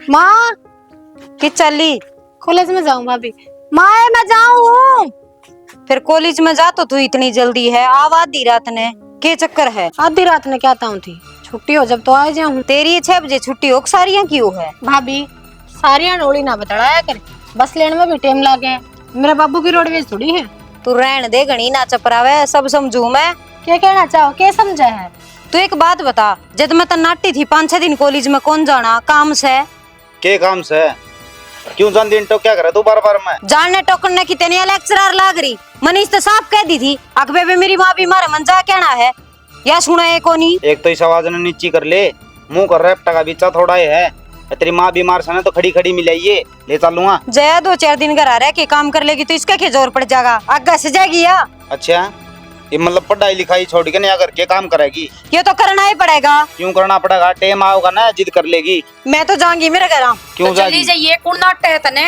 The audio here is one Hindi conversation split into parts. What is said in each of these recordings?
माँ कि चली कॉलेज में जाऊं भाभी। माँ मैं जाऊं। फिर कॉलेज में जा तो तू इतनी जल्दी है आव आधी रात ने के चक्कर है। आधी रात ने क्या ताऊं थी, छुट्टी हो जब तो आ जाऊं। तेरी 6 बजे छुट्टी हो सारियां क्यों है। भाभी सारियां नोड़ी ना बतड़ाया कर, बस लेने में भी टाइम लागे। मेरे बाबू की रोडवेज थोड़ी है। तू रहन दे घनी ना चपरावे सब समझू मैं। क्या कहना चाहो, क्या समझा है। तू एक बात बता, जब मैं तन्नाटी थी 5-6 दिन कॉलेज में कौन जाना काम से के काम से क्यों जान दिन तो क्या करे तू बार बार में जानने टोकने की तेनिया लेक्चरर लाग रही। मनीष तो साफ कह दी थी अकबे भी मेरी माँ बीमार है मन जा कहना है या सुना है कोनी। एक तो इस आवाज ने नीची कर ले मुंह कर रहा टका बीचा थोड़ा ही है। तेरी माँ बीमार से ना तो खड़ी खड़ी मिलाइए ले चलूंगा। जया 2-4 दिन घर आ रहा है कि काम कर लेगी तो इसका क्या जोर पड़ जाएगा आगे से जाएगी या। अच्छा ये मतलब पढ़ाई लिखाई छोड़ के नया करके काम करेगी। ये तो करना ही पड़ेगा। क्यों करना पड़ेगा, टेम आओगा ना जिद कर लेगी। मैं तो जाऊंगी मेरे घर। क्यों तो चली जाइए कौन नाटक है तने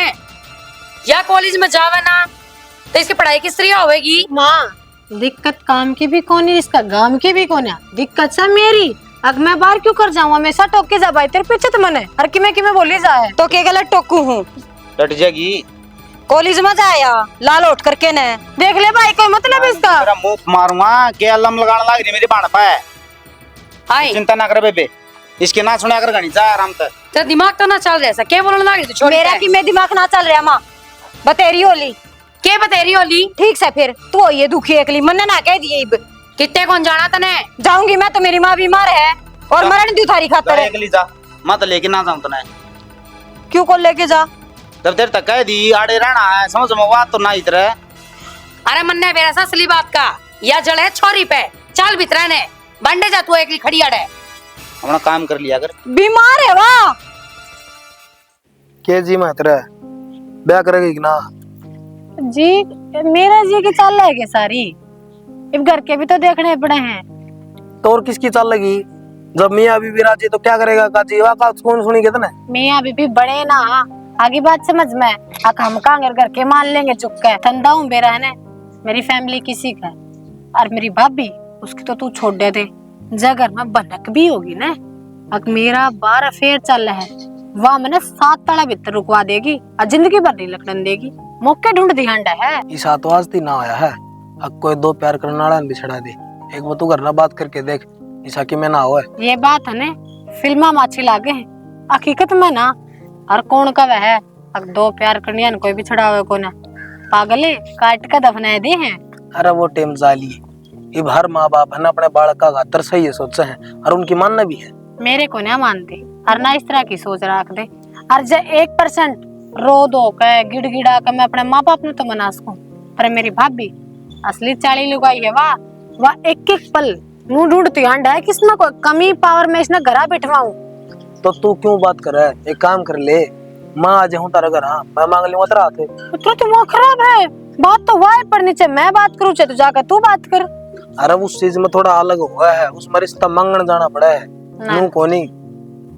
या कॉलेज में जावे ना तो इसकी पढ़ाई किस तरह होगी। माँ दिक्कत काम की भी कौन है, इसका गांव की भी कौन है, दिक्कत सब मेरी। अब मैं बाहर क्यों कर जाऊँ, हमेशा टोक के जा भाई तेरे पीछे तो मने हर किमे बोली जाए तो के गलत टोकू हूँ। डट जाएगी कॉलेज में जाया लाल उठ करके ने देख ले भाई कोई मतलब इसका। तेरा मुंह मारूंगा के अल्लम लगाने लग रही मेरी बाण पे। हाय चिंता ना कर बेबे, इसके ना सुना कर घनी जा आराम से। तेरा दिमाग तो ना चल रहा ऐसा क्या बोलने लगी तू छोड़ मेरा कि मैं दिमाग ना चल रहा माँ बतेरी होली के बतेरी होली। ठीक से फिर तू ये दुखी अकली मन ना कह दिए कितने कौन जाना तने। जाऊंगी मैं तो मेरी माँ बीमार है और मरण दी थारी खातर है। अगली जा मत लेके ना जाऊं तने। क्यों कौन लेके जा जब देर तक कह दी आड़े रहना है समझ में बात तो ना इधर। अरे मन्ने मेरा सा असली बात का या जड़ है छोरी पे चल भीतर ने बंडे जा तू एकली खड़ी अड़े अपना काम कर लिया कर। बीमार है वाह के जी मैं तेरा ब्याह करेगी कि ना जी मेरा जी की चाल है सारी, अब घर के भी तो देखने पड़े हैं। तो और किसकी चाल लगी, जब मियाँ बीबी राजी तो क्या करेगा काजी वाका कौन सुनी कितने। मियाँ बीबी बड़े ना आगे बात समझ में आका हम कांगर करके मान लेंगे चुप के ठंडा हूँ बेरा है ना। मेरी फैमिली किसी का और मेरी भाभी उसकी तो तू छोड़ दे दे जगर में बनक भी होगी ना। अब मेरा 12 अफेयर चल रहा है वहाँ मैंने 7 तड़ा भीतर रुकवा देगी और जिंदगी भर नहीं लकड़न देगी। मौके ढूंढ दी हंडा है इस आतवाज थी ना आया है। अब कोई 2 प्यार करने वाला भी छड़ा दे एक वो तू घर ना बात करके देख ईसा की मैं ना हो। ये बात है ना फिल्मा में अच्छी लागे है हकीकत में ना और कौन का वह है। अब 2 प्यार करनी है कोई भी छड़ा हुआ को ना पागले काट का दफना दे हैं। अरे वो टेम जाली अब हर माँ बाप है ना अपने बालक का खातर सही है सोचा है और उनकी मानना भी है। मेरे को ना मानते और ना इस तरह की सोच रख दे और जब 1% रो दो कह गिड़गिड़ा कर मैं अपने माँ बाप ने तो मना सकूं पर मेरी भाभी असली चाली लुगाई है वाह एक पल मुंह ढूंढती अंड है किसमें कोई कमी पावर में इसने घरा बैठवाऊं। तो तू क्यों बात कर रहा है, एक काम कर ले माँ आ जाऊँ तारा घर मैं मांग लूंगा तेरा हाथ। तो वो खराब है बात तो वाह पर नीचे मैं बात करूँ तो जाकर तू बात कर। अरे उस चीज में थोड़ा अलग हुआ है उसमें रिश्ता मांगने जाना पड़ा है यूं कोनी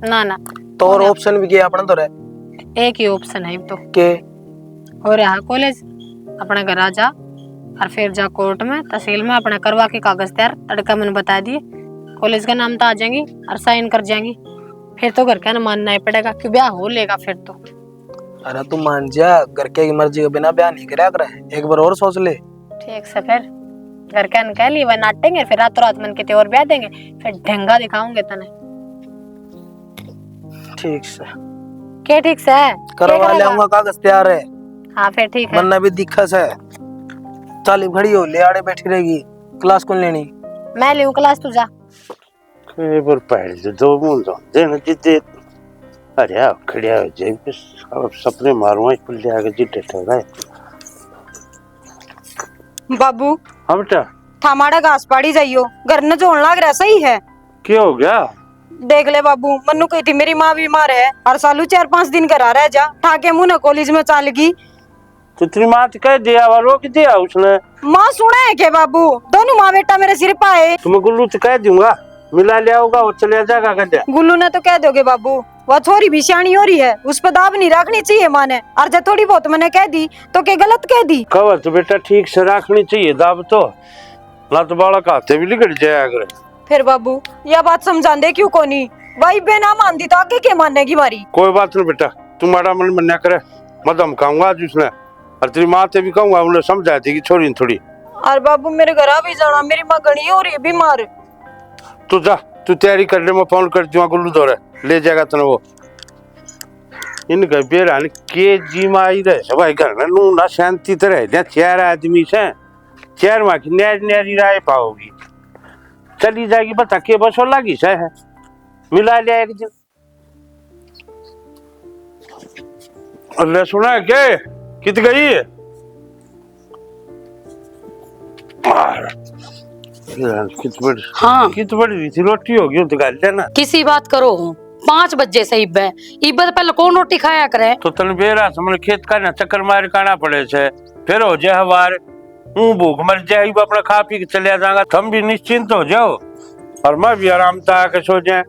ना तो और ऑप्शन भी किया अपना तो रहे एक ही ऑप्शन है तो के हो रहा कॉलेज अपने घर आ जा और फिर जा कोर्ट में तहसील में अपने करवा के कागज तैयार तड़का मैंने बता दिए कॉलेज का नाम तो आ जाएंगी और साइन कर जाएंगी फिर तो घर का ना मानना ही पड़ेगा कि ब्याह हो लेगा फिर तो। अरे तू मान जा घर के मर्जी के बिना ब्याह नहीं करा करे एक बार और सोच ले। ठीक से फिर घर का कह ली वह नाटेंगे फिर रातों रात मन के और ब्याह देंगे फिर ढंगा दिखाऊंगे तने। ठीक से क्या ठीक से है करवा ले आऊंगा कागज तैयार है। हाँ फिर ठीक है मन्ना भी दिक्कत है चाली खड़ी हो ले आड़े बैठी रहेगी क्लास कौन लेनी मैं लूं क्लास तू जा कई बार पहले तो 2 मूल दो देना जिद्दे अरे खड़िया हो जाए अब सपने मारूंगा इस ले आके जिद्दे ठहरा बाबू हाँ बेटा थामाड़ा घास पाड़ी जाइयो घर न जोड़ लाग रहा सही है। क्या हो गया देख ले बाबू मन्नू कही थी मेरी माँ बीमार है और सालू 4-5 दिन घर आ रहा जा ठाके मुंह न कॉलेज में चल गई तो तेरी माँ कह दिया वालों कि दिया उसने माँ सुना है के बाबू दोनों माँ बेटा मेरे सिर पाए। तुम्हें गुल्लू तो कह दूंगा मिला लिया होगा वो चले जाएगा कह गुल्लू ने तो कह दोगे बाबू वह छोरी भी सियाणी हो रही है उस पर दाब नहीं रखनी चाहिए माँ ने और जब थोड़ी बहुत मैंने कह दी तो क्या गलत कह दी। कवर तो बेटा ठीक से रखनी चाहिए दाब तो ना तो बालक हाथे भी निकल जाया करे। फिर बाबू यह बात समझाते क्यों कोनी भाई बेना मानती तो आगे के मानेगी मारी। कोई बात नहीं बेटा, तू मारा मन मन्या करे, मैं धमकाऊंगा आज उसने, और तेरी माँ से भी कहूंगा, उन्हें समझा देगी छोरी न थोड़ी। अरे बाबू मेरे घर आ भी जाना, मेरी माँ घनी हो रही है बीमार। तू जा, तू तैयारी कर ले, मैं फोन कर दूंगा गुल्लू दौरे ले जाएगा तने वो। इनका बेरा के जी माई रहे सबाई घर में नू ना शांति तरह ना चार आदमी से चार माँ की न्यारी राय पाओगी, चली जाएगी बता के बस हो लगी से है मिला लिया एक दिन। अल्लाह सुना के कित गई है हाँ कित बड़ी थी रोटी होगी तो गाल लेना। किसी बात करो 5 बजे से इब्बे इब्बे तो पहले कौन रोटी खाया करे। तो तन बेरा समझ खेत का ना चक्कर मार काना पड़े छे, फिर हो जाए हवार हूँ भूख मर जाए अपना खा पी के चले जाएगा, तुम भी निश्चिंत हो जाओ और मैं भी आराम से आके सो जाए।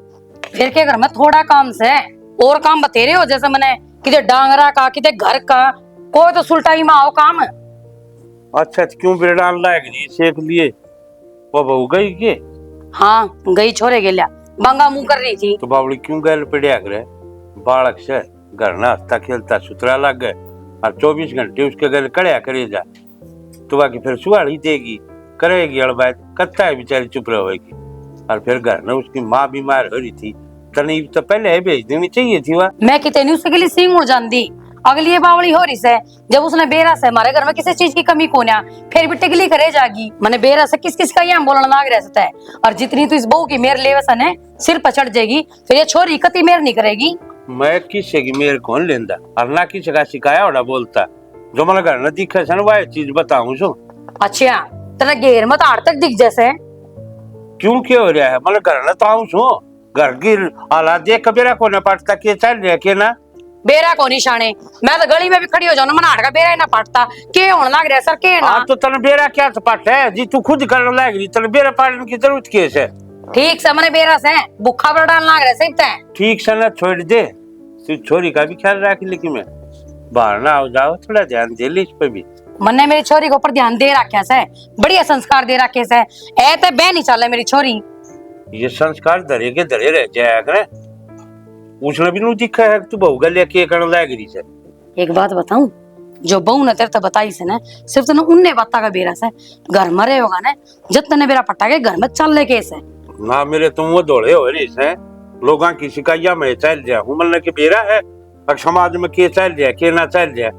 फिर के घर में थोड़ा काम से और काम बतेरे हो, जैसे मैंने किधर डांगरा का किधर घर का, कोई तो सुलटाई में आओ काम। अच्छा क्यों बेड़ा लायक नहीं सेक लिए वो बहू गई के? हाँ गई छोरे गेल्या बंगा मुंह कर रही थी। तो बावड़ी क्यों गैल पड़िया करे, बालक से घर ना हंसता खेलता सुतरा लग गए और 24 घंटे उसके गले कड़िया करे जा, तो बाकी फिर सुहाड़ी देगी करेगी अड़बात कत्ता है बेचारी चुप रहेगी। और फिर घर में उसकी माँ बीमार हो रही थी, तने तो पहले भेज देनी चाहिए थी वह। मैं कितनी उसके लिए सिंग उड़ जाती, अगली ये बावली हो रही से जब उसने बेरा से हमारे घर में किसी चीज की कमी कोन्या फिर भी टिकली करे जागी। मैंने बेरा से किस किस का यहाँ बोलना लाग रहता है, और जितनी तो इस बहू की मेरे लेवसन है सिर पर चढ़ जाएगी, फिर ये छोरी कति मेर नहीं करेगी। मैं किसी की मेरे कौन लेंदा और ना किसी का शिकाया ओड़ा बोलता, जो मन घर न दिखे सन वह चीज बताऊं सो। अच्छा तेरा घेर मत आड़ तक दिख जैसे क्यों क्या हो रहा है, मन घर न तो आऊं सो, घर की हालात देख बेरा को न पड़ता के चल रहा के ना बेरा को निशाने। मैं तो गली में भी खड़ी हो जाऊं मन आड़ का बेरा ही ना पड़ता के होने लग रहा सर के ना। हाँ तो तन बेरा क्या तो पट है जी, तू खुद करने लग रही, तन बेरा पाड़ने की जरूरत कैसे है? ठीक से मैंने बेरा से भूखा पर डालना लग रहा सकता है। ठीक से ना छोड़ दे, तू छोरी का भी ख्याल रख, लेकिन मैं बाहर ना आओ जाओ, थोड़ा ध्यान दे ले इस पे भी। मैंने मेरी छोरी के ऊपर ध्यान दे रखा है, बढ़िया संस्कार दे रखे है, ऐसे बह नहीं चले मेरी छोरी। ये संस्कार धरे के धरे रह जाया करे, उसने भी नहीं दिखा है तू बहू गले के करने लग रही है। एक बात बताऊं, जो बहू ने तेरे तो बताई से ना सिर्फ तने उन्ने बाता का बेरा से घर में रहे होगा ना, जब तने बेरा पटा के घर में चल ले कैसे ना मेरे तुम वो दौड़े हो रही है लोगों की शिकायत में चल जाए हूँ मन के बेरा है और समाज में के चल जाए के ना चल जाए।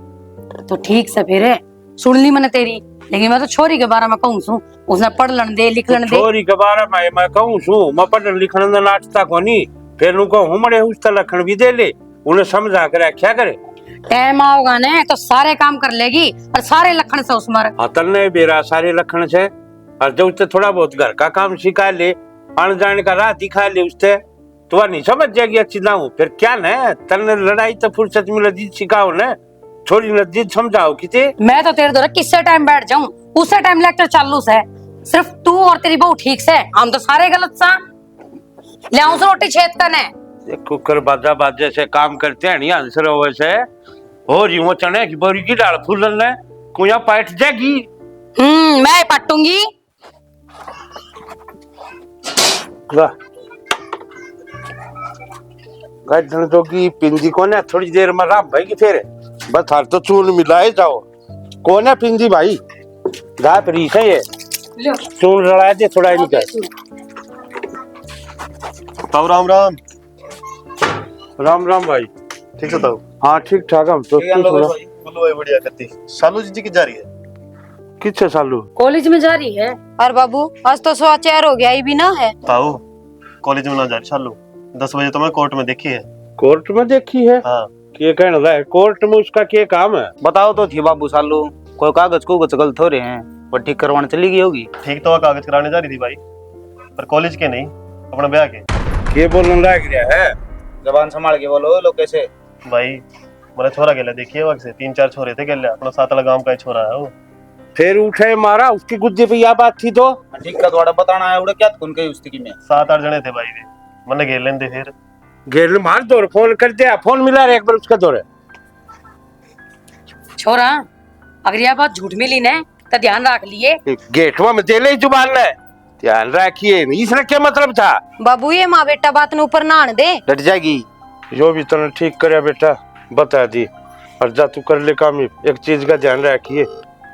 तो ठीक से फिर सुन ली मैंने तेरी, लेकिन मैं तो छोरी के बारे में कहूँ सू उसने पढ़ लन दे लिख लन दे। छोरी के बारे में मैं कहूँ सू, मैं पढ़ लिखने में नाचता कोनी, फिर उनको हूँ उसका लखन भी दे ले, उन्हें समझा कर क्या करे। टाइम आओगा ने तो सारे काम कर लेगी और सारे लखन से उसमें हतल ने बेरा सारे लखन से, और जब उससे थोड़ा बहुत घर का काम सिखा ले, आने जाने का राह दिखा ले उससे, तो वह नहीं समझ जाएगी अच्छी ना हूँ फिर क्या न तलने लड़ाई तो फुर्सत में लजीज सिखाओ न, छोरी लजीज समझाओ किसे। मैं तो तेरे द्वारा किससे टाइम बैठ जाऊं उससे टाइम लेक्चर चालू से, सिर्फ तू और तेरी बहू ठीक से, हम तो सारे गलत सा ले आऊं से रोटी छेद करने। कुकर बाजा बाजे से काम करते हैं नहीं आंसर हो वैसे हो रही वो चने की बोरी की डाल फूल ने कुया पाट जाएगी। मैं पटूंगी। गठन तो की पिंजी को ना थोड़ी देर में राम भाई की फिर बस हर तो चून मिलाए जाओ कौन है पिंजी भाई गा परी से ये चून रलाए दे थोड़ा ही निकल। ताऊ राम राम। राम राम भाई। ठीक है ताऊ। हाँ ठीक ठाक हम तो बोलो भाई बढ़िया करती। सालू जी की जा रही है? किससे सालू? कॉलेज में जा रही है। और बाबू आज तो 4:15 हो गया ही भी ना है। ताऊ कॉलेज में ना जा रही सालू, 10 बजे तो मैं कोर्ट में देखी है। कोर्ट में देखी है? हाँ। क्या कहना है कोर्ट में उसका क्या काम है? बताओ तो थी बाबू सालू, कोई कागज को गलत हो रहे हैं वो ठीक करवाने चली गई होगी। ठीक तो कागज कराने जा रही थी भाई, पर कॉलेज के नहीं अपना ब्याह के। क्या बोलने लग रहा है? जबान संभाल के बोलो लोग कैसे भाई मेरा छोरा गेला देखिए वक्त से 3-4 छोरे थे गेला, अपना सातला गांव का ही छोरा है वो। फिर उठे मारा उसकी गुज्जे पे यह बात थी तो ठीक का थोड़ा बताना है उड़े क्या कौन कही उसकी में 7-8 जने थे भाई वे, मैंने घेर लेंदे फिर घेर मार दो फोन कर दिया, फोन मिला रहा एक बार उसका दौरे। छोरा अगर यह बात झूठ मिली ने तो ध्यान रख लिए गेटवा में दे ले जुबान ने ध्यान रखिए, इसने क्या मतलब था? बाबू ये माँ बेटा बात न ऊपर ना आने दे। डट जाएगी। जो भी तूने ठीक करे बेटा बता दी, और जा तू कर ले काम। एक चीज का ध्यान रखिए,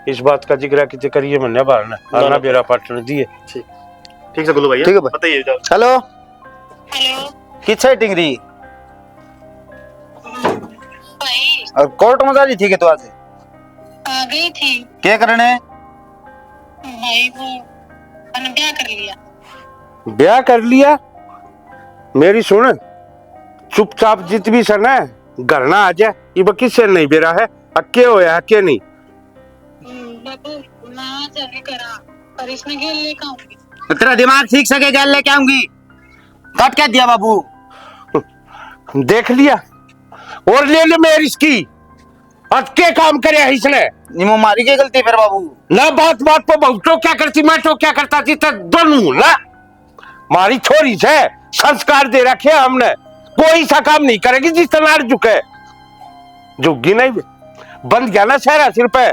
इस बात का जिक्र कितने करिए मन्ने बाहर ना, ना बेरा पाटन दिए। ठीक से गुल्लू भैया, ठीक है भाई। बताइए जाओ। हेलो, हेलो किस टिंगरी भाई, और कोर्ट में जा रही थी कि तू आज? आ गई थी क्या करने? भाई, वो मैंने ब्याह कर लिया। ब्याह कर लिया? मेरी सुन, चुपचाप जित भी सन है घर ना आ जाए, ये किससे नहीं बेरा है, अक्के होया अक्के नहीं। बाबू मैं आज नहीं करा, पर इसमें गेल लेकर आऊंगी। तो तेरा दिमाग ठीक से गैल लेके आऊंगी। कट क्या दिया बाबू? देख लिया, और ले ले मेरी इसकी अटके काम करे इसने। निमो मारी की गलती फिर बाबू? ना बात बात पे बहुत तो क्या करती, मैं तो क्या करता थी, तो दोनों ना मारी छोरी से संस्कार दे रखे हमने, कोई सा काम नहीं करेगी जिस तरह झुके झुग्गी नहीं बंद गया ना शहरा सिर पे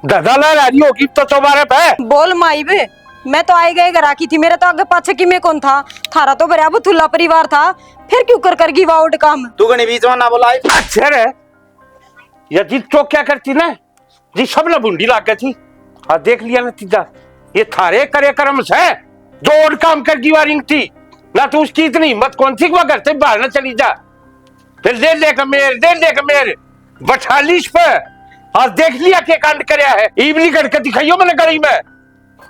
दादा ला रही होगी तो तुम्हारे पे। बोल माई बे, मैं तो आई गए घर की थी, मेरे तो आगे पाछे की में कौन था, थारा तो बराबर थुल्ला परिवार था, फिर क्यों कर करगी वाउड काम। तू गणी बीच में ना बोला। अच्छा रे, ये जी तो क्या करती ना जी, सब ना बूंदी लाग गई थी। और देख लिया नतीजा, ये थारे करे कर्म से जो और काम कर वारिंग थी ना, तो उसकी इतनी हिम्मत कौन थी वह घर से बाहर ना चली जा। फिर दे का मेरे बठालीस पे, और देख लिया क्या कांड करया है। इवली करके दिखाइयो मैंने गली में,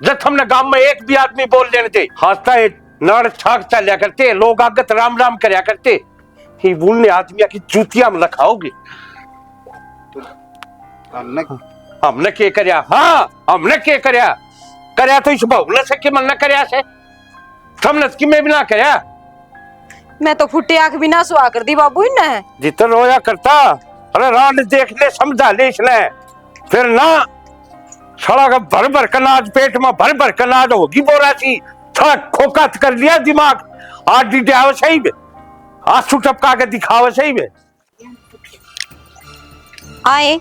जब हमने गांव में एक भी आदमी बोल लेने थे, हंसता है नाड़ छाक चलिया करते, लोग आगत राम राम करया करते, ही बोलने आदमी की जूतियां में लखाओगे। हमने के करया? हाँ हमने के करया तो इस बहु न सके मन न करया से हमने कि मैं भी ना करया। मैं तो फुटे आंख भी ना सुहा कर दी बाबू इन है। जितना रोया करता, अरे रात देख ले समझा ले इसने, फिर ना सड़ा का भर भर कनाज पेट में भर भर कनाज होगी बोरा सी, थोड़ा खोका कर लिया दिमाग। आज डिटाव सही में, आंसू टपका के दिखावे सही में। आए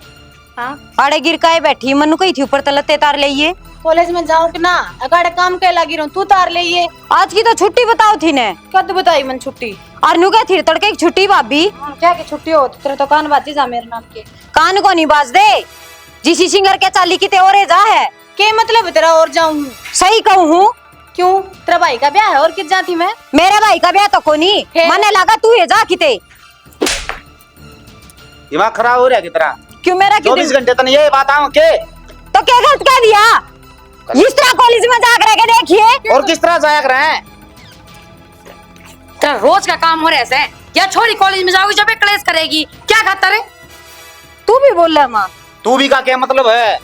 हाँ आड़े गिर काए बैठी, मनु कही थी ऊपर तलते तार लिए। कॉलेज में जाऊँ कि ना, अगाड़े काम के लगी रहूं, तू तार ले ये। आज की तो छुट्टी बताओ थी ने। कद बताई मन छुट्टी? और नु क्या थी तड़के की छुट्टी भाभी? क्या की छुट्टी हो? तेरे तो कान बाजी जा मेरे नाम के। कान को नहीं बाज दे, जिसी सिंगर के चाली की ते और जा है। के मतलब तेरा और जाऊं? सही कहूँ हूँ। क्यों, तेरा भाई का ब्याह है और किस जाती मैं? मेरे भाई का ब्याह तो कोनी, मने लगा तू ये जा किते। दिमाग खराब हो रहा है कितना? क्यों मेरा 24 घंटे तो नहीं ये बात आऊं के? तो क्या गलत कह दिया? इस तरह कॉलेज में जाकर के देखिए। और किस तरह जाया कर रहे हैं? तेरा रोज का काम हो रहा है ऐसे, या छोरी कॉलेज में जाओगी जब एक क्लेश करेगी, क्या खाता रे? तू भी बोल रहा माँ, तू भी का क्या मतलब है?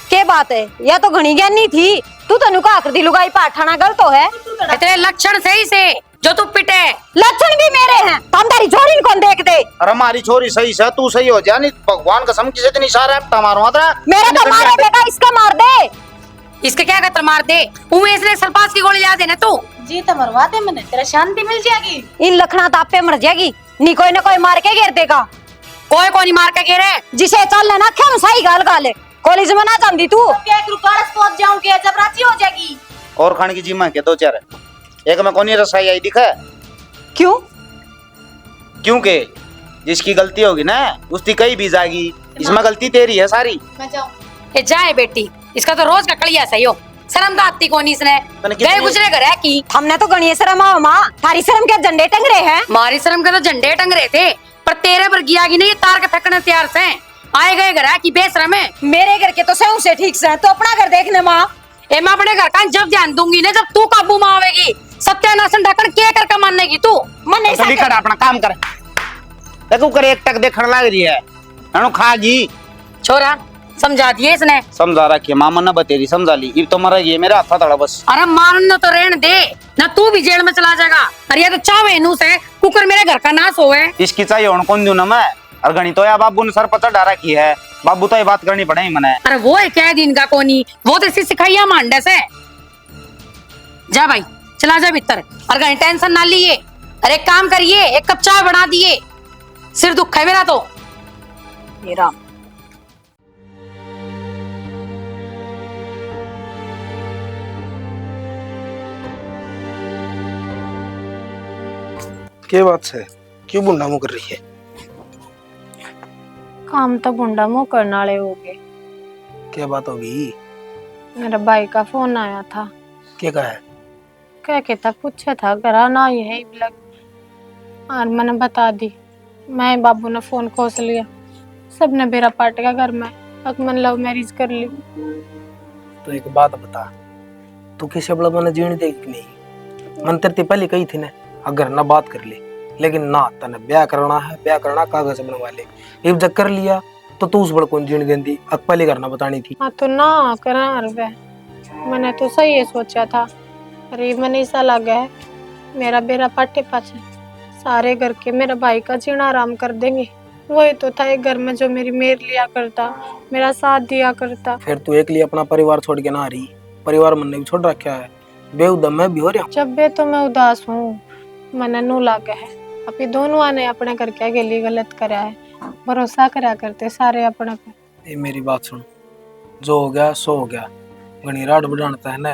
के बात है, या तो घनी ज्ञानी थी तू, तनु का आकृति लुगाई पाठाना गलत तो है। तेरे लक्षण सही से जो तू पिटे। लक्षण भी मेरे हैं, तुम्हारी छोरी कौन देख दे। अरे हमारी छोरी सही से, तू सही हो जा, नहीं भगवान कसम किसे इतनी सारा हफ्ता मारूंगा तेरा। मेरा तो मारे बेटा, इसका मार दे। इसके क्या कतर मार दे, उमेश ने सरपास की गोली ला देना तू। जी तो मरवा दे मैंने, तेरा शांति मिल जाएगी। इन लखना तापे मर जाएगी, नी कोई ना कोई मार के घेर देगा। कोई कोनी मार के घेरे, जिसे चल लेना क्यों सही गाल गाले। कॉलेज में ना जाती तू, क्या एक रुकाड़स पहुंच जाऊं क्या, जब रांची हो जाएगी। और खाने की जिम्मा के दो चार, एक में कौन रसाई आई दिखा? क्यों? क्योंकि जिसकी गलती होगी ना उसकी कहीं भी जाएगी, इसमें गलती तेरी है सारी। मैं जाऊं? ये जाए बेटी, इसका तो रोज का कलिया सही हो, शर्म का आती कोनी इसने। गए गुजरे घर है की हमने तो गणिये शर्म आओ माँ, थारी शर्म के झंडे टंग रहे हैं। मारी शर्म के तो झंडे टंग रहे थे, पर तेरे पर गिया की नहीं, ये तार के फेंकने तैयार से आए गए घर है की बेशरम है। मेरे घर के तो सही से ठीक से, तो अपना घर देखने माँ। ए मैं अपने घर का जब ध्यान दूंगी ना, जब तू काबू में आवेगी। सत्यानाशन ढक्कन के करके मानेगी तू? मन नहीं तो भी कर अपना काम कर, देखो कर एक टक देखने लग रही है, अनु खागी। छोरा समझा दिए इसने, समझा रखी मामा ने बतेरी समझा ली, अब तो मरा ये मेरा हाथ थड़ा बस। अरे मारना तो रहने दे ना, तू भी जेल में चला जाएगा। अरे ये तो चावे नू से कुकर मेरे घर का नाश होवे। इसकी चाहिए होने कौन दूं ना मैं, और गणी तो या बाबू ने सर पचा डारा की है, बाबू तो ये बात करनी पड़ेगी मने। अरे वो है क्या दिन का कोनी, वो तो इसी सिखाइया मांडे से। जा भाई चला जा भीतर, और कहीं टेंशन ना लिए। अरे एक काम करिए, एक कप चाय बना दिए, सिर दुख है मेरा तो। ये राम क्या बात है, क्यों बुंडा मुँह कर रही है? काम तो बुंडा मुंह करने वाले हो गए। क्या बात होगी? मेरा भाई का फोन आया था, क्या कहा है? क्या कहता पूछा था घर ना यही लग और मैंने बता दी। मैं बाबू ने फोन खोस लिया, सबने बेरा पाट का घर में। अब मैंने लव मैरिज कर ली। तो एक बात बता, तू किसी बड़ा मैंने जीने देगी कि नहीं? मन तेरे पहले कही थी ना, अगर ना बात कर ले, लेकिन ना तने ब्याह करना है, ब्याह करना कागज बनवा ले। एक जग कर लिया तो तू उस बड़ कौन जीण गेंदी, अब पहले करना बतानी थी। हाँ तो ना करा वे, मैंने तो सही है सोचा था। अरे मैंने ऐसा लगा है मेरा बेरा पाटे पाछे सारे घर के मेरा भाई का जीना आराम कर देंगे। वही तो था एक घर में जो मेरी मेर लिया करता, मेरा साथ दिया करता। फिर तू एक लिए अपना परिवार छोड़ के ना आ रही, परिवार मन ने भी छोड़ रखा है, बेउदम मैं भी हो रहा हूँ। जब बे तो मैं उदास हूँ, मैंने नू लागे है। अभी दोनों आने अपने करके गली गलत करा है, भरोसा करा करते सारे अपने पे। ये मेरी बात सुन, जो हो गया सो हो गया। घनी राड बढ़ाता है ना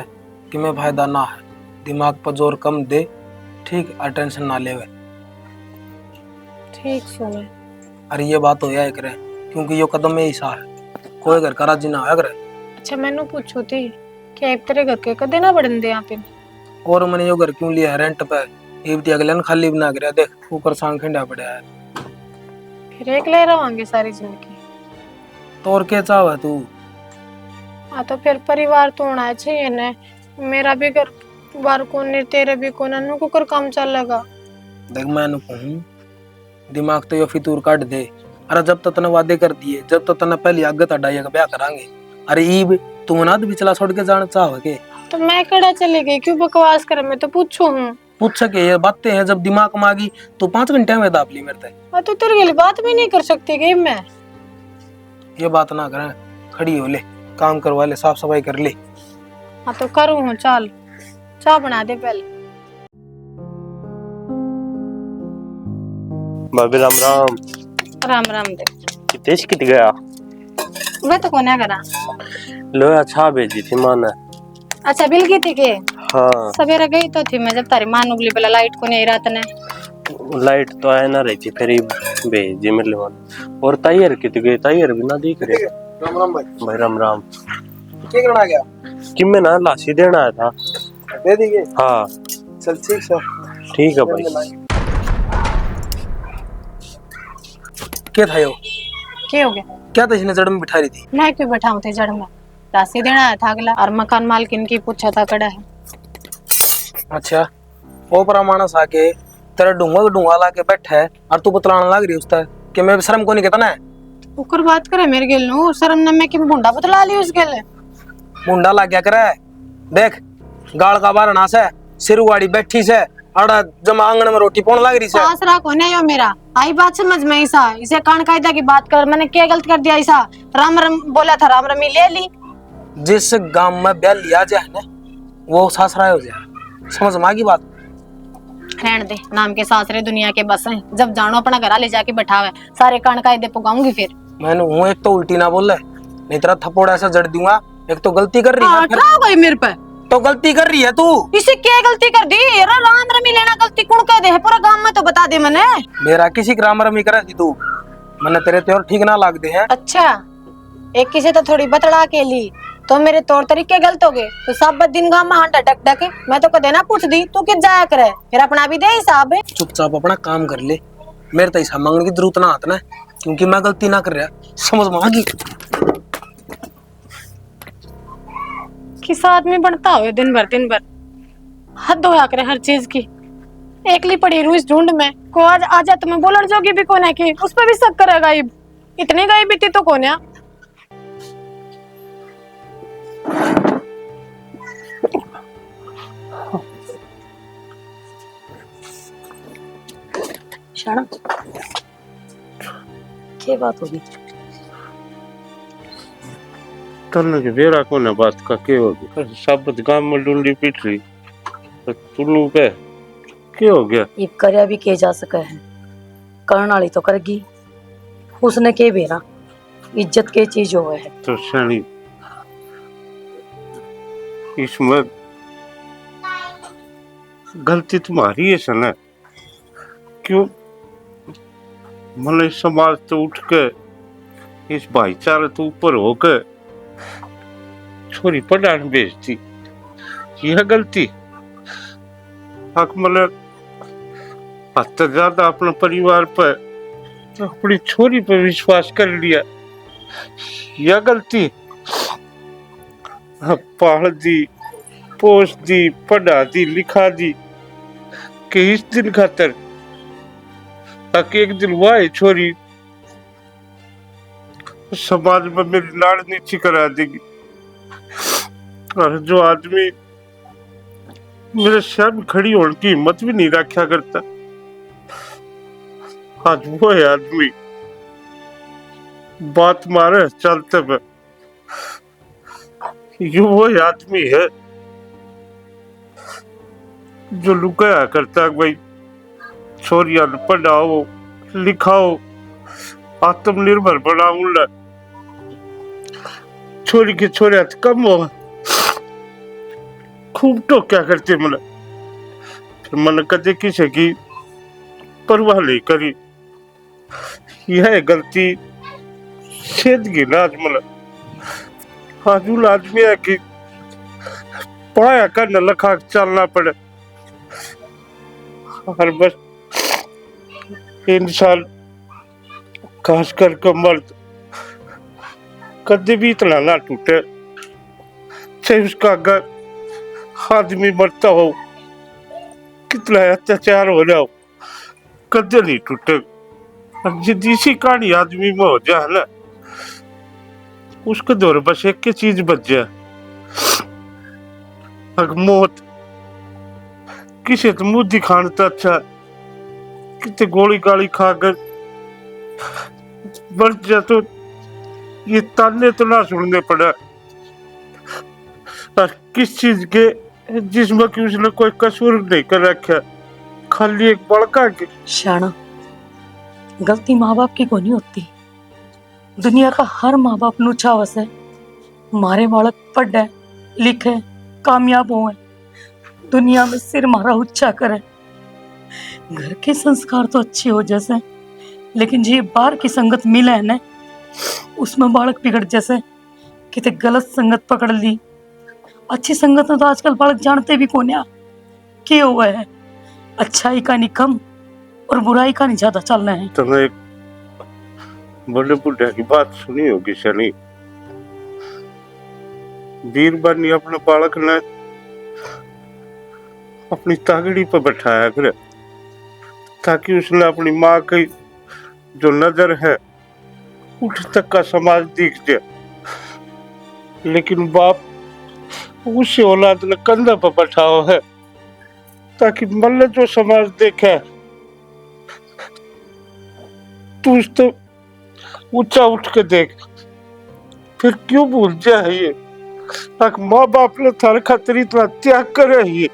कि मैं फायदा ना है, दिमाग पर जोर कम दे, ठीक, अटेंशन ना ले। ठीक सुने। अरे ये बात हो जाए करे, क्योंकि ये कदम में ऐसा है, कोई घर का राजी ना होया करे। अच्छा मैंने पूछू थी कि अब तेरे घर के कदे ना बढ़न दे यहाँ पे। और मैंने ये घर क्यों लिया है रेंट पे, ये अगले ने खाली बना कर देख ऊपर सांग खंडा पड़ा है। फिर एक ले रहोगे सारी जिंदगी। तो और क्या चाह है तू? हाँ तो फिर परिवार तो होना चाहिए ना। मेरा भी घर बार को नहीं, तेरे भी को ना, को कर काम चलेगा। देख मैं कहूँ, दिमाग तो ये फितूर काट दे। अरे जब तक तने वादे कर दिए, जब तक तने पहली आगत हटाई ब्याह करांगे। अरे ईब तू मनाद भी चला छोड़ के जाना चाह के? तो मैं कड़ा चली गई, क्यों बकवास करे? मैं तो पूछू हूँ। पूछ के ये बातें हैं, जब दिमाग में आ गई तो 5 घंटे में दाप ली मेरे तक। मैं तो तेरे लिए बात भी नहीं कर सकती गई मैं। ये बात ना करें, खड़ी हो ले, काम करवा ले, साफ सफाई कर ले। हाँ तो करूँ हूँ, चल चाय बना दे पहले। भाभी राम राम। राम राम दे। कितेश कित गया? मैं तो कोने करा। लो अच्छा भेजी थी माँ ने। अच्छा बिल की थी के? हाँ सवेरे गई तो थी मैं, जब तारी माँ उगली पहले लाइट को नहीं रात ने। लाइट तो आया ना रही थी, फिर ही भेजी मेरे लिए। और तायर कित गए? तायर भी ना दिख रहे। राम राम भाई। भाई राम राम। क्या करना गया? कि मैं ना लाशी देना आया था। दे दीजिए। हाँ चल ठीक है। ठीक है भाई। क्या था यो? क्या हो गया? क्या था इसने जड़ में बिठा रही थी? मैं क्यों बैठाऊं थे जड़ में? राशि देना आया था अगला, और मकान मालकिन की पूछा था कड़ा है। अच्छा, वो परा मानस आके तेरा डूंगा ला के बैठा है और तू बतलाने लग रही उसका कि मैं शर्म को नहीं कहता ना। ऊपर बात करे मेरे गेल नु, शर्म न मैं कि बुंडा बतला ली उस गेल। मुंडा ला क्या करे? देख गाल का बारना से सिरुवाड़ी बैठी से अड़ा जमा आंगन में रोटी पौन लग रही से। सास रहा कोने यो मेरा, आई बात समझ में ऐसा, इसे कान कायदा की बात कर, मैंने क्या गलत कर दिया ऐसा? राम राम बोला था, राम रमी ले ली। जिस गांव में ब्याह लिया जाए ना, वो सासरा हो जाए, समझ में आ गई बात? रहने दे, नाम के सासरे दुनिया के बस हैं, जब जानो अपना घर ले जाके बैठावे, सारे कान कायदे पुगाऊंगी फिर। मैंने हूँ एक तो उल्टी ना बोल, नहीं तेरा थप्पड़ ऐसा जड़ दूंगा। एक तो गलती कर रही है, फिर गई मेरे पे तो गलती कर रही है तू। इसे क्या गलती कर दी? राम रमी लेना गलती कौन कह दे है? पूरा गांव में तो बता दे मैंने। मेरा किसी ग्रामर रमी करे थी तू, मैंने तेरे त्योर ठीक ना लाग दे हैं। अच्छा, एक किसी तो थोड़ी बतला के ली तो मेरे तौर तरीके गलत हो गए, तो सब दिन गांव में हांडा टक टक मैं तो कदे ना पूछ दी, तू किस जाया करे? फिर अपना भी दे हिसाब। चुपचाप अपना काम कर ले, मेरे तो हिसाब मांगने की जरूरत ना आत ना, क्योंकि मैं गलती ना कर रहा, समझ में आ गई? किस आदमी बनता हो दिन भर हद होया करे हर चीज की। एकली पड़ी रू इस ढूंढ में, को आज आजा तुम्हें बोलर जोगी भी कोने की, उस पर भी शक करेगा। इतनी गई बीती तो कोने। शाना क्या बात होगी? तन्ने के बेरा कोने बात का के होगी? सब गांव में डुंडी पीट रही, तुल्लू पे क्या हो गया? ये करया भी के जा सके है, करण वाली तो करगी, उसने के बेरा इज्जत के चीज हो है। तो शानी इसमें गलती तुम्हारी है सना, क्यों मतलब समाज तो उठ के इस भाईचारे तो ऊपर होकर छोरी पढ़ाने भेजती, यह गलती। मतलब हद से ज्यादा अपने परिवार पर तो अपनी छोरी पर विश्वास कर लिया, यह गलती। पढ़ दी, पोस दी, पढ़ा दी, लिखा दी कि इस दिन खातर ताकि एक दिन वह छोरी समाज में मेरी लाड़ नीची करा देगी। और जो आदमी मेरे सामने खड़ी होने की हिम्मत भी नहीं रखा करता, आज वो है आदमी बात मारे चलते में, ये वो आदमी है जो लुकाया करता है भाई छोरिया पढ़ाओ लिखाओ आत्मनिर्भर बनाओ, छोरी के छोरे कम हो खूब तो क्या करते मन, फिर मन कदे किसी की परवाह नहीं करी। यह गलती सेदगी नाज मन आज उन आदमी है कि पढ़ाया करना लखा चलना पड़े, और बस इंसान खास करके मर्द कभी भी इतना ना टूटे, चाहे उसका अगर आदमी मरता हो कितना अत्याचार हो रहा हो कदे नहीं टूटे। जिसी कहानी आदमी में हो जाए ना उसके दौर बस एक ही चीज बच जाए, मौत। किसी तो मुंह दिखाने तो अच्छा कितने गोली गाली खाकर मर जाए तो ये ताने तो ना सुनने पड़ा, और किस चीज के जिसमें कि उसने कोई कसूर नहीं कर रखा, खाली एक बड़का के। शाना, गलती माँ बाप की को नहीं होती, दुनिया का हर माँ बाप नु चाहवस है मारे बालक पढ़े लिखे कामयाब होए, दुनिया में सिर मारा ऊंचा करे। घर के संस्कार तो अच्छे हो जैसे, लेकिन जी बाहर की संगत मिले है ना उसमें बालक बिगड़ जैसे, कितने गलत संगत पकड़ ली। अच्छी संगत में तो आजकल बालक जानते भी कौन क्या हुआ है, अच्छाई का नहीं कम और बुराई का नहीं ज्यादा चलना है। तुमने एक बड़े बुढ़े की बात सुनी होगी शनि, बीरबल अपने बालक ने अपनी तागड़ी पर बैठाया करे ताकि उसने अपनी माँ की जो नजर है उठ तक का समाज दिख जाए, लेकिन बाप उसी औलाद ने कंधा पर बैठाओ है ताकि मल्ले जो समाज देखे तू तो ऊंचा उठ के देख। फिर क्यों भूल जाए ये माँ बाप ने थारे खातिर इतना त्याग करे ये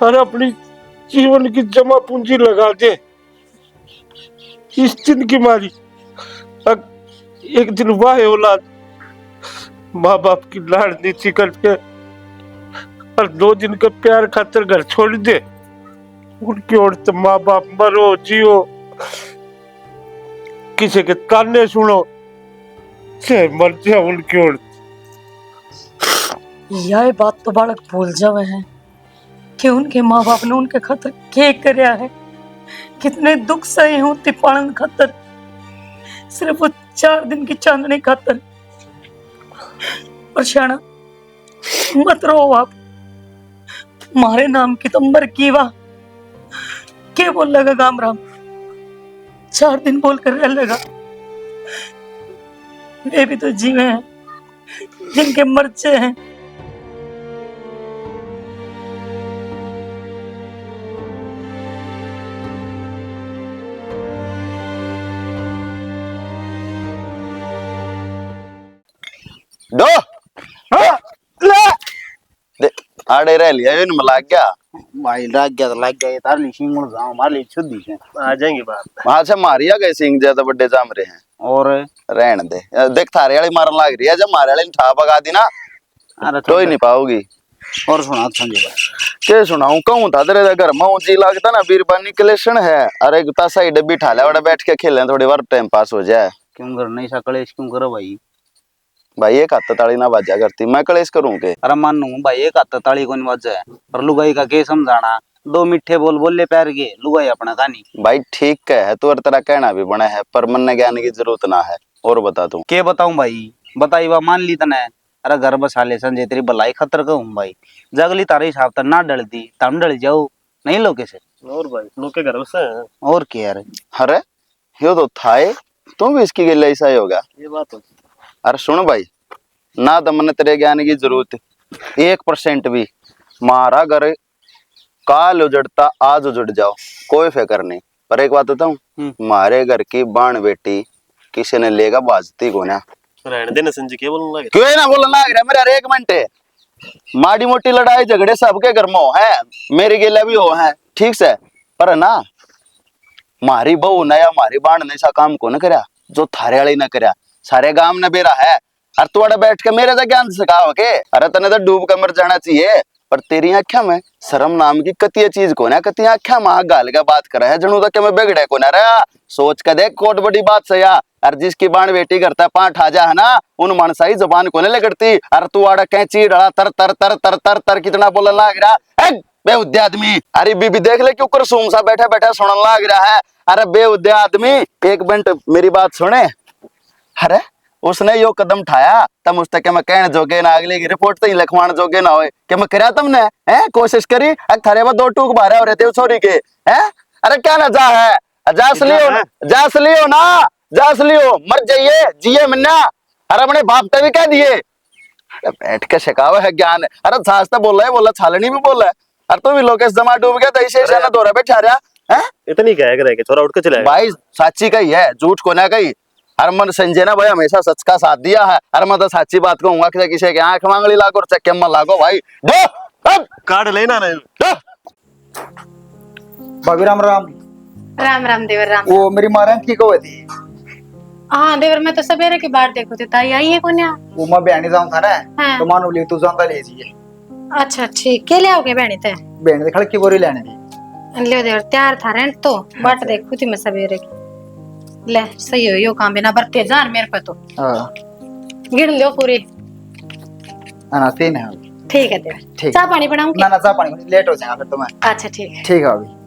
और अपनी जीवन की जमा पूंजी लगा दे इस दिन की मारी। एक दिन वाह औलाद माँ बाप की लाड़ नीची करके और 2 दिन का प्यार खातिर घर छोड़ दे, उनकी ओर तो माँ बाप मरो जियो किसी के ताने सुनो चाहे मर जाए उनकी ओर। यह बात तो बालक भूल जावे है कि उनके माँ बाप ने उनके खातर क्या करया है, कितने दुख सहे होते पालन खातर, सिर्फ वो 4 दिन की चांदनी खातर। और शाना मत रो आप, मारे नाम की तो मर की वाह क्या बोल लगा गाम राम, 4 दिन बोल कर रह लगा। वे भी तो जीवे हैं जिनके मर्चे हैं। दो ले आड़े रह लिया इन में लाग गया भाई, लाग गया तो लाग गया, ये तार ली सिंह मुड़ जाओ मार ली छुद्दी से आ जाएंगे बात। वहां से मारिया गए सिंह ज्यादा बड़े जाम रहे हैं और रहने दे। देख थारे वाली मारन लाग रही है, जब मारे वाली ठा भगा दी ना अरे तो ही नहीं पाओगी। और सुना संजय भाई। के सुनाऊं कहूं था तेरे घर में जी लगता ना बीरबानी कलेक्शन है। अरे तासा ही डब्बी ठाला बड़ा बैठ के खेलें थोड़ी बार टाइम पास हो जाए। क्यों घर नहीं सा कलेश क्यों करो भाई? भाई एक हाथ ताली ना बाजा करती मैं कलेश करूं के? अरे मानू भाई एक हाथ ताली को नहीं बजा है पर लुगाई का के समझाना। दो मिठे बोल बोले पैर के लुगाई अपना कहानी। भाई ठीक है तू और तेरा कहना भी बना है पर मन ज्ञान की जरूरत ना है। और बता तू के बताऊं भाई? बताई बा मान ली तने। अरे घर बसा ले संजय तेरी भलाई खतर कहूं भाई। जगली तारे हिसाब तक ना डलती तम डल जाओ नहीं लोके से। और भाई लोग के घर बस है और क्या यार? अरे यो तो था तुम भी इसकी गिल्ला ऐसा ही होगा। ये बात हो। अरे सुन भाई ना तो मन तेरे ज्ञान की जरूरत 1% भी। मारा घर काल उजड़ता आज उजड़ जाओ कोई फिक्र नहीं। पर एक बात बताऊं मारे घर की बाण बेटी किसी ने लेगा बाजती को ना। रहने देना संजय के बोलने लगे। क्यों ना बोलना लग रहा मेरा? एक मिनट है माड़ी मोटी लड़ाई झगड़े सबके घर में हो है मेरे गिला भी हो है ठीक से। पर ना मारी बहू ने या मारी बाण ने ऐसा काम को न करया जो थारे वाली न करया। सारे गांव ने बेरा है और तू बैठ के मेरे से ज्ञान सिखाओ के? अरे तने तो डूब कर मर जाना चाहिए। पर तेरी आख्या में शर्म नाम की कतिया चीज को ना कति आख्या में गाल का बात करे है जनू तक मैं बिगड़े को ना रहा। सोच के देख कोट बड़ी बात से या और जिसकी बाण बेटी करता है पांच हाजा है ना उन मनसाई जुबान को नहीं लगड़ती। अरे तू आड़ा कैंची डड़ा तर तर तर तर तर तर कितना बोलने लग रहा है बेउद्या आदमी। अरे बीबी देख ले क्यों कर सूम सा बैठा बैठा सुनने लग रहा है। अरे बेउद्या आदमी एक मिनट मेरी बात सुने। अरे उसने यो कदम उठाया तम उस तक मैं कहने जोगे ना अगले की रिपोर्ट तो ही लिखवाने जोगे ना होए कि मैं करया तुमने हैं कोशिश करी थारे में 2 टूक बारे हो रहे थे छोरी के हैं। अरे क्या ना जा है जास लियो ना जास लियो मर जाइए जिये मन्ना। अरे अपने बाप ते भी कह दिए। अरे बैठ के शिकावे है ज्ञान। अरे सास तो बोल रहा है बोला छालनी भी बोल रहा है। अरे तू भी लोकेश जमा डूब गया तो इसे ना दौरा बैठा रहा है। इतनी कह के थोड़ा उठ के चले भाई साची कही है झूठ को ना कही। अरे मन संजय ना भाई हमेशा सच का साथ दिया है। अरे मैं तो सच्ची बात कहूंगा कि किसी के आंख मांगली लागो और चक्के में लागो भाई दो कार्ड लेना नहीं। भाभी राम राम। राम राम देवर राम। वो मेरी माँ ठीक हुई थी। हाँ देवर मैं तो सवेरे की बात देखो थी ताई आई है कोन्या। वो मैं बहनी जाऊं था ना हाँ। तो मानो ले तू जानता ले जी। अच्छा ठीक के ले आओगे बहनी ते? बहनी ते खड़की बोरी लेने दी। ले देवर तैयार था रेंट तो बाट देखो थी मैं सवेरे की। ले सही हो यो काम बिना बरते जान मेरे पे तो। हाँ गिन लो पूरी। ना 3 है। ठीक है देवर। ठीक। चाय पानी बनाऊंगी? ना ना चाय पानी लेट हो जाएगा फिर तो मैं। अच्छा ठीक है। ठीक है अभी।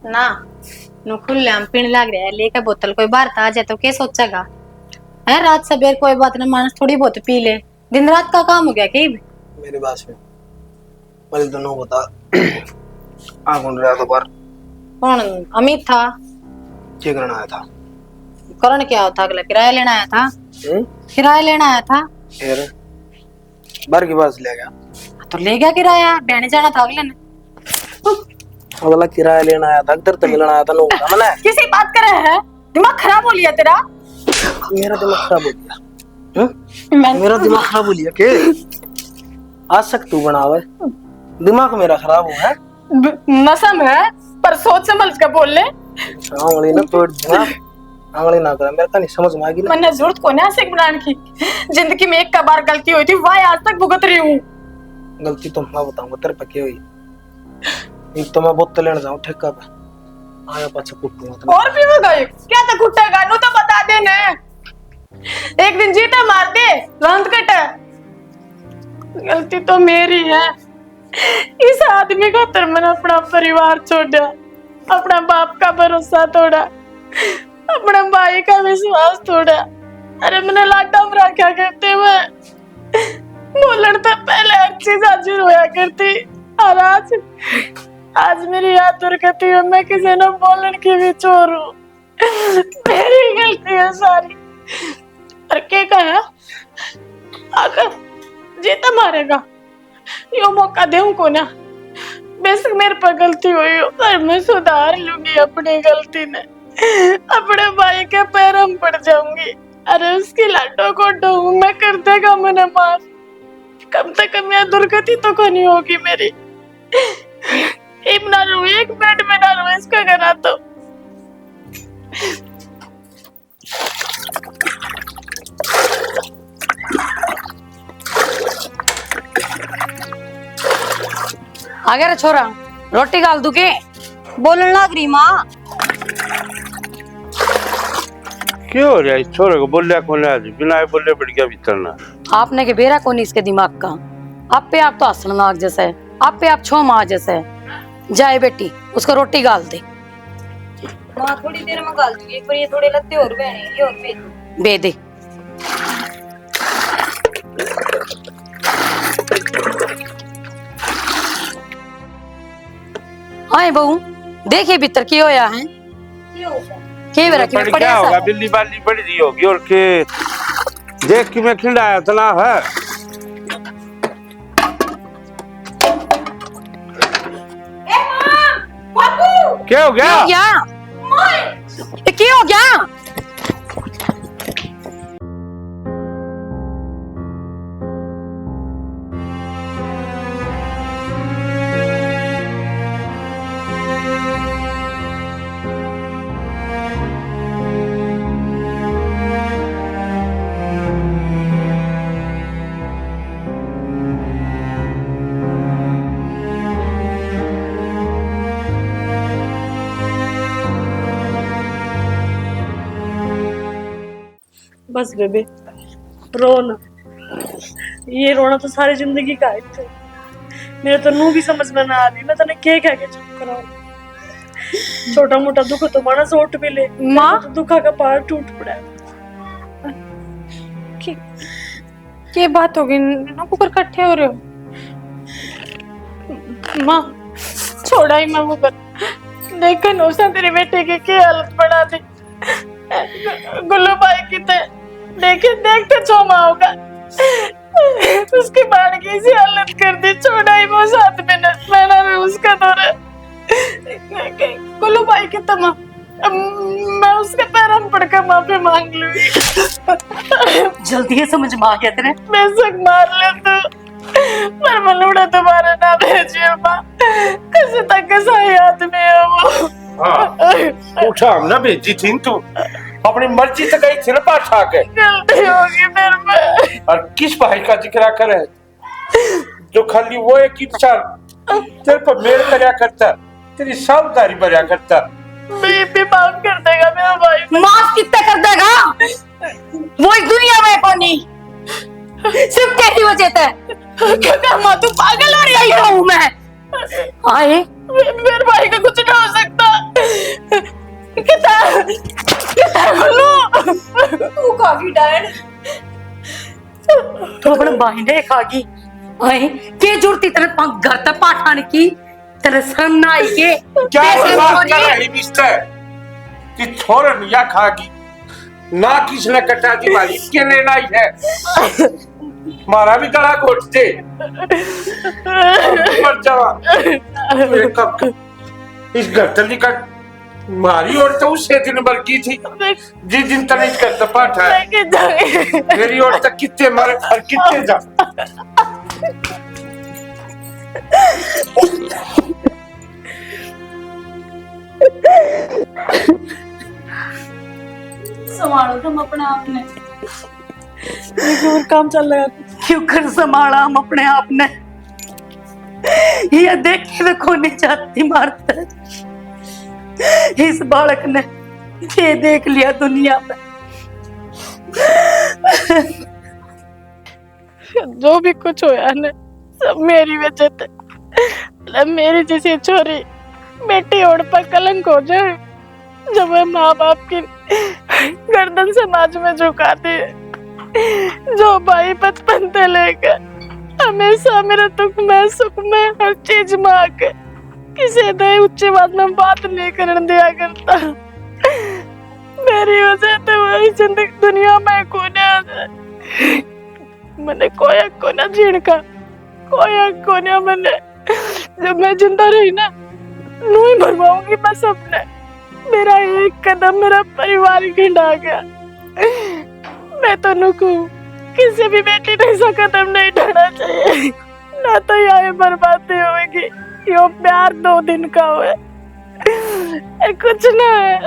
ना नु खुले हम पीने लग रहे हैं लेकर बोतल कोई बाहर आ जाए तो क्या सोचेगा है? रात सवेर कोई बात ना मानस थोड़ी बहुत पी ले दिन रात का काम हो गया कहीं भी। मेरी बात सुन पहले तो नो बता आ कौन रहा तो पर कौन? अमित था। क्या करना आया था? करण क्या होता अगला किराया लेना आया था। किराया लेना आया था फिर बार की बात ले गया तो ले गया किराया बहने जाना था अगले ने। अगला किराया लेना आया था इधर तो मिलना आया था नो बता मैंने किसी बात कर रहे हैं? दिमाग खराब हो लिया तेरा? मेरा दिमाग खराब हो गया। मेरा दिमाग खराब हो लिया के आज तक तू बनावे दिमाग मेरा खराब हो है। नशा में है पर सोच समझ के बोल ले। आंगली ना तोड़ दूंगा आंगली ना कर मेरे का नहीं समझ में आएगी ना। मैंने जरूरत को ना सिख बनाने की जिंदगी में एक का बार गलती हुई थी वह आज तक भुगत रही हूँ। गलती तो मैं बताऊंगा तेरे पे क्या हुई। एक तो मैं बोतल लेने जाऊं ठेका पे आया पाछा कुटूंगा और भी वो गए क्या तो कुटेगा नु तो बता दे ने। एक दिन जीता मार दे रंत कट। गलती तो मेरी है। इस आदमी को तर मैंने अपना परिवार छोड़ा अपना बाप का भरोसा तोड़ा अपना भाई का विश्वास तोड़ा। अरे मैंने लाडा में रखा करते हुए बोलन तो पहले हर चीज हाजिर होया करती और आज मेरी याद दुर्गति है मैं किसी ने बोलन की भी चोर हूँ। मेरी गलती है सारी। और क्या कहा अगर जीता मारेगा यो मौका दूं को ना बेशक मेरे पर गलती हुई हो पर मैं सुधार लूंगी अपनी गलती ने। अपने भाई के पैरों में पड़ जाऊंगी। अरे उसकी लाडो को ढूंढ मैं कर देगा मैंने माफ। कम से कम यह दुर्गति तो नहीं होगी मेरी। एक मिनट में ना रो इसका गना तो आ गया रे छोरा, रोटी गाल दू के? बोलने लग रही माँ। क्यों हो रहा है इस छोरे को? बोलिया कौन है आज? बिना बोले बढ़ गया भीतर ना। आपने के बेरा कौन इसके दिमाग का? आप पे आप तो हसन नाग जैसा है, आप पे आप छो माँ जैसा है। जाए बेटी, उसको रोटी गाल दे। माँ थोड़ी देर में गाल दूंगी, पर ये थोड़े लत्ते और बहने ये और बे दे। आए बहू, देखिए भीतर की होया है? के बेरा पर क्या होगा? बिल्ली बाली पड़ रही होगी और के देख के मैं खिंडाया तना है। क्या हो गया? क्या हो गया? बस बेबे रो ना, ये रोना तो सारी जिंदगी का है। मेरे तो नू भी समझ में ना आ रही, मैं तने के कह के चुप कराऊं। छोटा मोटा दुख तो मानस उठ भी ले, माँ तो दुखा का पहाड़ टूट पड़ा है। क्या बात होगी? ऊपर इकट्ठे हो रहे हो? माँ छोड़ा ही मैं ऊपर, देखा नौसा तेरे बेटे की क्या हालत बना दी। गुल्लू भाई की देखे देखते छोमा होगा, उसके बाढ़ की ऐसी हालत कर दी। छोड़ा ही वो 7 मिनट मैंने भी उसका दौरा। गुल्लू भाई की तमा मैं उसके पैरों में पड़कर माफी मांग लूंगी। जल्दी है, समझ में आ गया तेरे? बेशक मार ले तू, पर मलूड़ा तुम्हारा ना भेजिए माँ। कैसे तक कैसा आदमी है वो। हाँ, उठा हम ना भेजी थी तू, अपनी मर्जी से गई थी ना पाठा के। गलती होगी मेरे में। और किस भाई का जिक्र करे जो खाली वो एक ही विचार तेरे पर मेल करया करता, तेरी सावधानी भरया करता। भी माफ कर देगा मेरा भाई। माफ कितना कर देगा? वो इस दुनिया में पानी सिर्फ तेरी वजह से। क्या माँ तू पागल हो रही है? हूँ मैं आए मेरे भाई का कुछ ना हो सकता। तू काफी डायड तो अपने भाई ने खागी। आए के जुड़ती तेरे पंख घर तक पाठाने की, तेरे शर्म ना आई के? क्या बात कर रही मिस्टर कि छोरन या खागी ना किसने कटा दी मारी के लेना ही है। मारा भी गला घोट दे मर जावा। इस घटनी का मारी और तो उससे दिन भर की थी जिस दिन तनिज करता पाठा है। मेरी और तक कितने मारे और कितने जा। संभालो तुम अपने आप ने, काम चल रहा है। क्यों कर संभाला हम अपने आप ने? ये देख के देखो नहीं चाहती मारता। इस बालक ने ये देख लिया दुनिया में। जो भी कुछ होया ना सब मेरी वजह से। मेरी जैसी छोरी बेटी ओढ़ पर कलंक हो जाए जब वह माँ बाप की गर्दन समाज में झुकाती है। जो भाई बचपन से लेकर हमेशा मेरे दुख में सुख में हर चीज माँ के किसी दे ऊंची बात में बात नहीं करने दिया करता। मेरी वजह से वही जिंदगी दुनिया में कोने मैंने कोया कोना झिड़का कोया कोना मैंने। जब मैं जिंदा रही ना नू ही भरवाऊंगी बस अपने। मेरा एक कदम मेरा परिवार घिंडा गया। मैं तो नुकू किसी भी बेटी ने ऐसा कदम नहीं उठाना चाहिए, ना तो यहाँ बर्बादी होगी। यो प्यार 2 दिन का हुआ कुछ ना है।